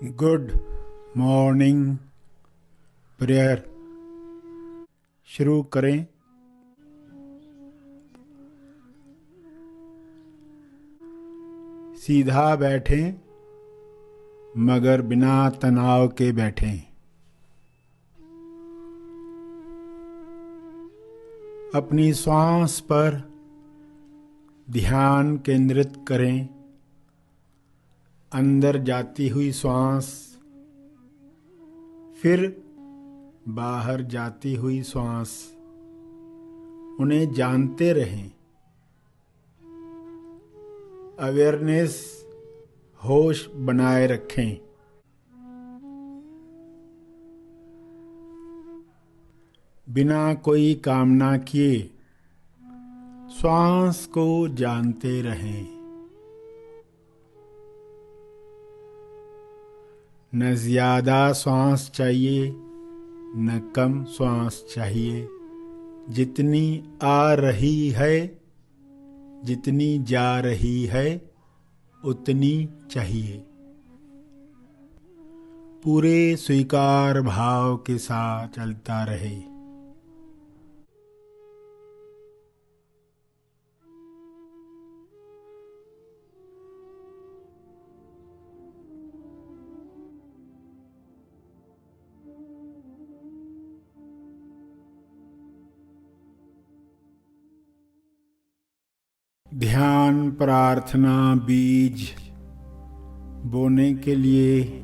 Good morning prayer शुरू करें। सीधा बैठें मगर बिना तनाव के बैठें। अपनी श्वास पर ध्यान केंद्रित करें। अंदर जाती हुई श्वास, फिर बाहर जाती हुई श्वास, उन्हें जानते रहें। अवेयरनेस, होश बनाए रखें। बिना कोई कामना किए श्वास को जानते रहें। न ज्यादा श्वास चाहिए न कम श्वास चाहिए। जितनी आ रही है, जितनी जा रही है, उतनी चाहिए। पूरे स्वीकार भाव के साथ चलता रहे। ध्यान प्रार्थना बीज बोने के लिए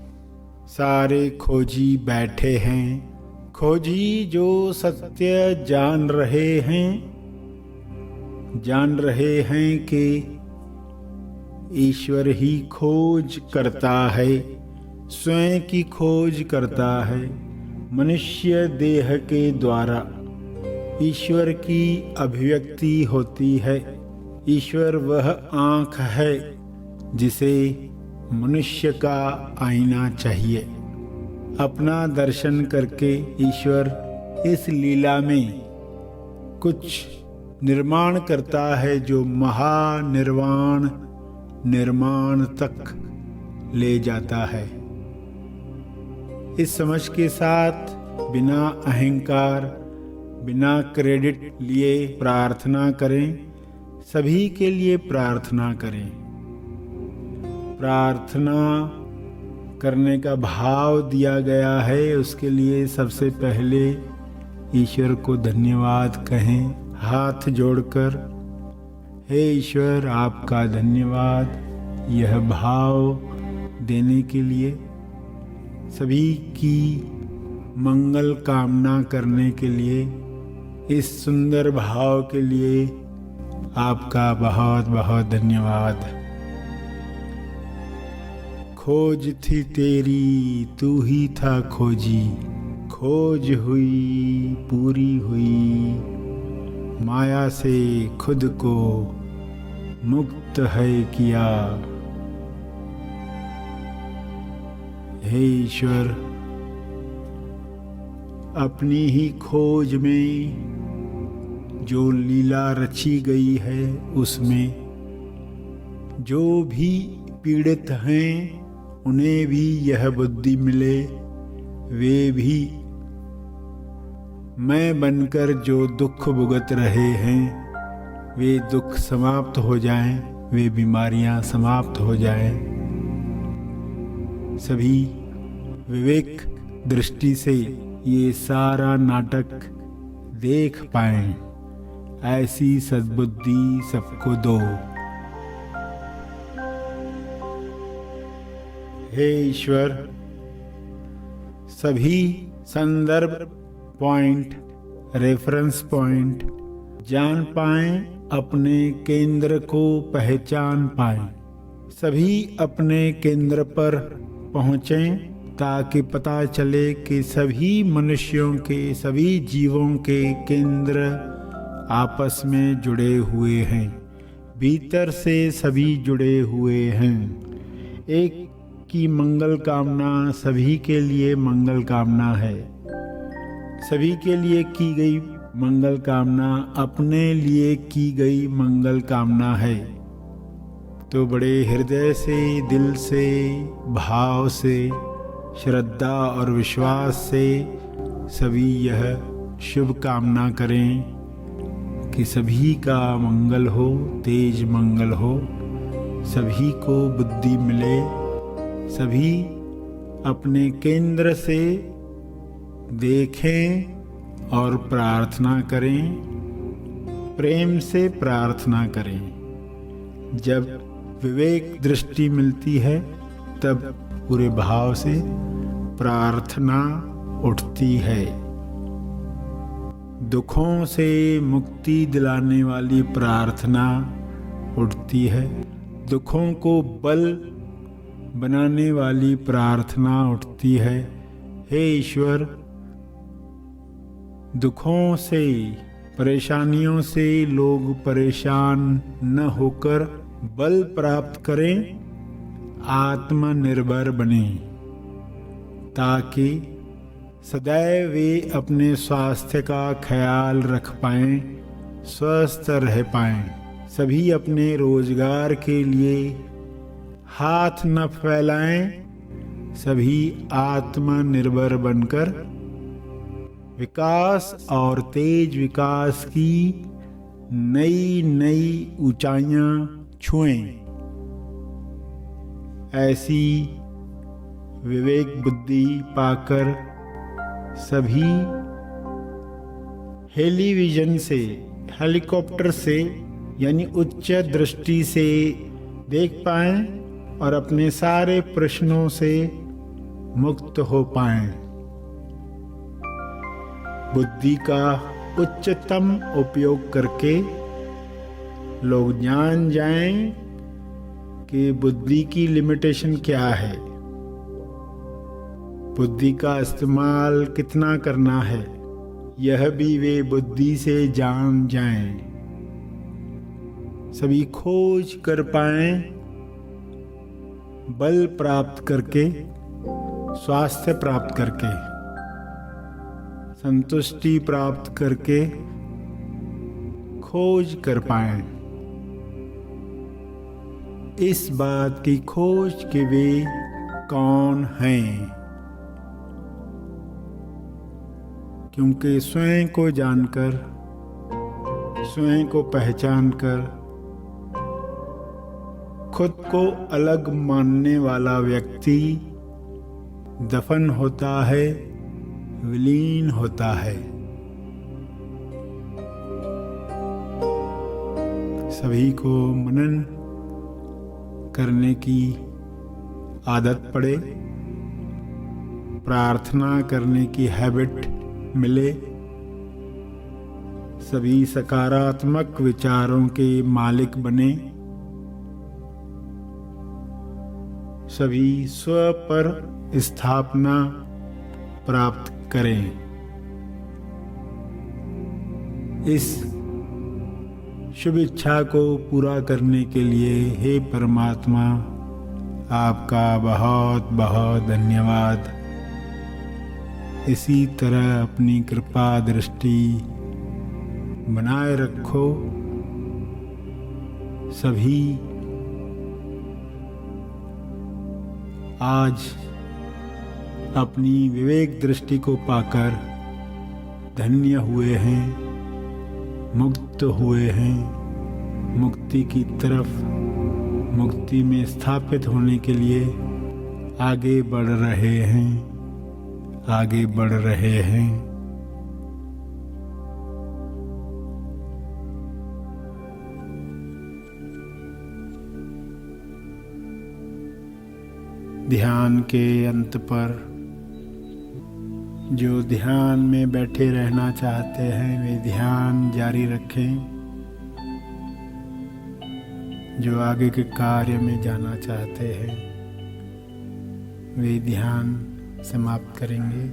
सारे खोजी बैठे हैं। खोजी जो सत्य जान रहे हैं कि ईश्वर ही खोज करता है, स्वयं की खोज करता है। मनुष्य देह के द्वारा ईश्वर की अभिव्यक्ति होती है। ईश्वर वह आँख है जिसे मनुष्य का आईना चाहिए। अपना दर्शन करके ईश्वर इस लीला में कुछ निर्माण करता है जो महानिर्वाण निर्माण तक ले जाता है। इस समझ के साथ बिना अहंकार, बिना क्रेडिट लिए प्रार्थना करें। सभी के लिए प्रार्थना करें। प्रार्थना करने का भाव दिया गया है, उसके लिए सबसे पहले ईश्वर को धन्यवाद कहें हाथ जोड़कर। हे ईश्वर, आपका धन्यवाद यह भाव देने के लिए, सभी की मंगल कामना करने के लिए, इस सुंदर भाव के लिए आपका बहुत बहुत धन्यवाद। खोज थी तेरी, तू ही था खोजी। खोज हुई, पूरी हुई, माया से खुद को मुक्त है किया। हे ईश्वर, अपनी ही खोज में जो लीला रची गई है, उसमें जो भी पीड़ित हैं उन्हें भी यह बुद्धि मिले। वे भी मैं बनकर जो दुख भुगत रहे हैं, वे दुख समाप्त हो जाएं, वे बीमारियां समाप्त हो जाएं। सभी विवेक दृष्टि से ये सारा नाटक देख पाएं। ऐसी सद्बुद्धि सबको दो। हे ईश्वर, सभी संदर्भ पॉइंट, रेफरेंस पॉइंट जान पाएं, अपने केंद्र को पहचान पाएं। सभी अपने केंद्र पर पहुँचें ताकि पता चले कि सभी मनुष्यों के, सभी जीवों के केंद्र आपस में जुड़े हुए हैं। भीतर से सभी जुड़े हुए हैं। एक की मंगल कामना सभी के लिए मंगल कामना है। सभी के लिए की गई मंगल कामना अपने लिए की गई मंगल कामना है। तो बड़े हृदय से, दिल से, भाव से, श्रद्धा और विश्वास से सभी यह शुभ कामना करें कि सभी का मंगल हो, तेज मंगल हो, सभी को बुद्धि मिले, सभी अपने केंद्र से देखें और प्रार्थना करें, प्रेम से प्रार्थना करें। जब विवेक दृष्टि मिलती है तब पूरे भाव से प्रार्थना उठती है। दुखों से मुक्ति दिलाने वाली प्रार्थना उठती है, दुखों को बल बनाने वाली प्रार्थना उठती है। हे ईश्वर, दुखों से, परेशानियों से लोग परेशान न होकर बल प्राप्त करें, आत्मनिर्भर बने, ताकि सदैव वे अपने स्वास्थ्य का ख्याल रख पाएं, स्वस्थ रह पाएं। सभी अपने रोजगार के लिए हाथ न फैलाएं, सभी आत्मनिर्भर बनकर विकास और तेज विकास की नई नई ऊंचाइयां छुएं। ऐसी विवेक बुद्धि पाकर सभी हेलीविजन से, हेलीकॉप्टर से यानी उच्च दृष्टि से देख पाएं और अपने सारे प्रश्नों से मुक्त हो पाएं। बुद्धि का उच्चतम उपयोग करके लोग जान जाएं कि बुद्धि की लिमिटेशन क्या है, बुद्धि का इस्तेमाल कितना करना है, यह भी वे बुद्धि से जान जाएं। सभी खोज कर पाएं, बल प्राप्त करके, स्वास्थ्य प्राप्त करके, संतुष्टि प्राप्त करके खोज कर पाएं। इस बात की खोज कि वे कौन हैं, क्योंकि स्वयं को जानकर, स्वयं को पहचानकर खुद को अलग मानने वाला व्यक्ति दफन होता है, विलीन होता है। सभी को मनन करने की आदत पड़े, प्रार्थना करने की हैबिट मिले, सभी सकारात्मक विचारों के मालिक बने, सभी स्व पर स्थापना प्राप्त करें। इस शुभ इच्छा को पूरा करने के लिए हे परमात्मा, आपका बहुत बहुत धन्यवाद। इसी तरह अपनी कृपा दृष्टि बनाए रखो। सभी आज अपनी विवेक दृष्टि को पाकर धन्य हुए हैं, मुक्त हुए हैं, मुक्ति की तरफ, मुक्ति में स्थापित होने के लिए आगे बढ़ रहे हैं, आगे बढ़ रहे हैं। ध्यान के अंत पर जो ध्यान में बैठे रहना चाहते हैं वे ध्यान जारी रखें, जो आगे के कार्य में जाना चाहते हैं वे ध्यान समाप्त करेंगे।